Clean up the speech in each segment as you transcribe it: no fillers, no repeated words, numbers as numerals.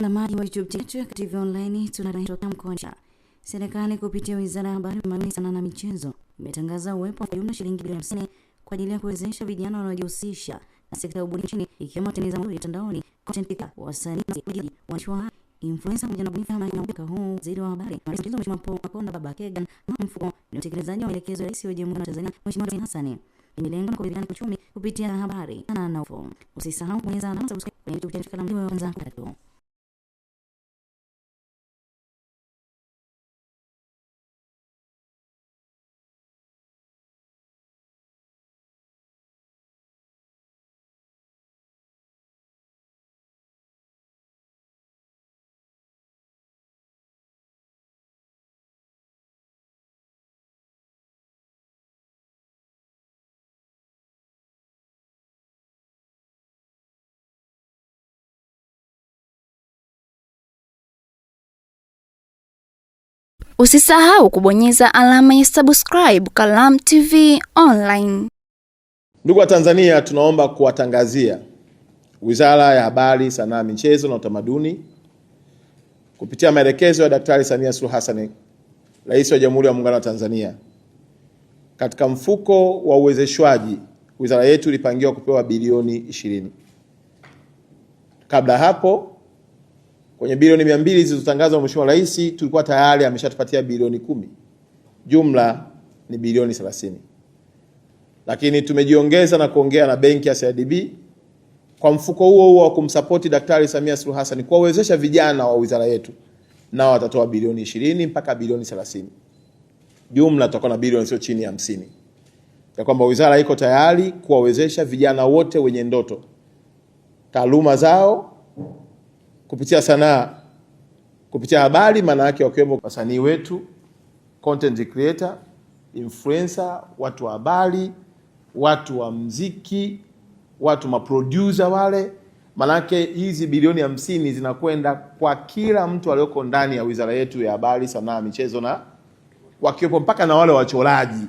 Mtazamaji wa YouTube yetu ya TV Online, tunarejea mkoani. Serikali kupitia Wizara ya Habari, Utamaduni, Sanaa na Michezo imetangaza uwepo wa jumla shilingi bilioni 50 kwa ajili ya kuwezesha vijana wanaojihusisha na sekta ya ubunifu nchini, ikiwemo watengeneza maudhui mitandaoni, content creator, wasanii, waandishi wa habari, influencer pamoja na ubunifu. Mwaka huu Waziri wa Habari, Mheshimiwa Paul Makonda Baba Kegan, mfuko ni utekelezaji wa maelekezo ya Rais wa Jamhuri ya Tanzania Mheshimiwa Samia Hassan, imelenga kuimarisha uchumi kupitia habari na ufunuo. Usisahau kubonyeza alama ya subscribe kwenye YouTube channel kama ndio kwanza kupata. Usisahau kubonyeza alama ya subscribe Kalamu TV Online. Ndugu wa Tanzania, tunaomba kuwatangazia Wizara ya Habari, Sanaa, Michezo na Utamaduni kupitia maelekezo ya Daktari Samia Suluhu Hassan, Rais wa Jamhuri ya Muungano wa Tanzania. Katika mfuko wa uwezeshwaji, wizara yetu ilipangiwa kupewa bilioni 20. Kabla hapo, kwenye bilioni 200 zilizotangazwa na Mheshimiwa Rais, tulikuwa tayari ameshatupatia bilioni 10. Jumla ni bilioni 30. Lakini tumejiongeza na kuongea na benki ya CRDB kwa mfuko huo wa kumsupport Daktari Samia Suluhu Hassan kuwawezesha vijana wa wizara yetu, nao watatoa bilioni 20 mpaka bilioni 30. Jumla tutakuwa na bilioni sio chini ya 50. Ya kwamba wizara iko tayari kuwawezesha vijana wote wenye ndoto, taaluma zao kupitia sanaa, kupitia habari, maana yake wakiwemo wasanii wetu, content creator, influencer, watu wa habari, watu wa muziki, watu maproducer wale. Maana yake hizi bilioni 50 zinakwenda kwa kila mtu aliyoko ndani ya wizara yetu ya Habari, Sanaa, Michezo na wakiwepo mpaka na wale wachoraji,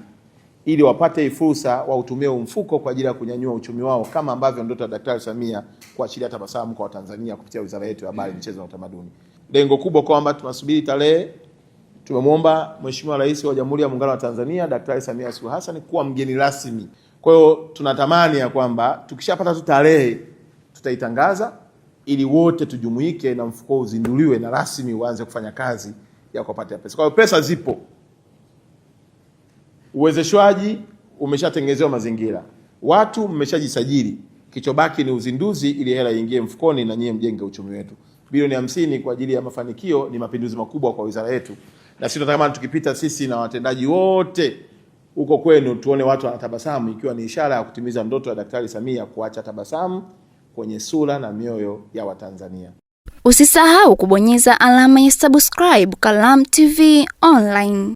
ili wapate fursa wa utumie mfuko kwa ajili ya kunyanyua uchumi wao, kama ambavyo ndoto ya Daktari Samia kuachilia tabasamu kwa Watanzania kupitia wizara yetu ya Habari, Michezo na Utamaduni. Lengo kubwa kwamba tunasubiri tarehe, tumemwomba Mheshimiwa Rais wa Jamhuri ya Muungano wa Tanzania Daktari Samia Suluhu Hassan kuwa mgeni rasmi. Kwa hiyo tunatamani ya kwamba tukishapata tu tarehe tutaitangaza ili wote tujumuike na mfuko uzinduliwe na rasmi uanze kufanya kazi ya kupata pesa. Kwa hiyo pesa zipo. Uwezeshwaji umeshatengenezewa mazingira. Watu mmeshajisajili. Kichobaki ni uzinduzi ili hela iingie mfukoni na nyie mjenge uchumi wetu. Bilioni 50 kwa ajili ya mafanikio ni mapinduzi makubwa kwa wizara yetu. Na sisi tunatamani tukipita sisi na watendaji wote huko kwenu tuone watu wanatabasamu, ikiwa ni ishara ya kutimiza ndoto ya Daktari Samia kuacha tabasamu kwenye sura na mioyo ya Watanzania. Usisahau kubonyeza alama ya subscribe Kalamu TV Online.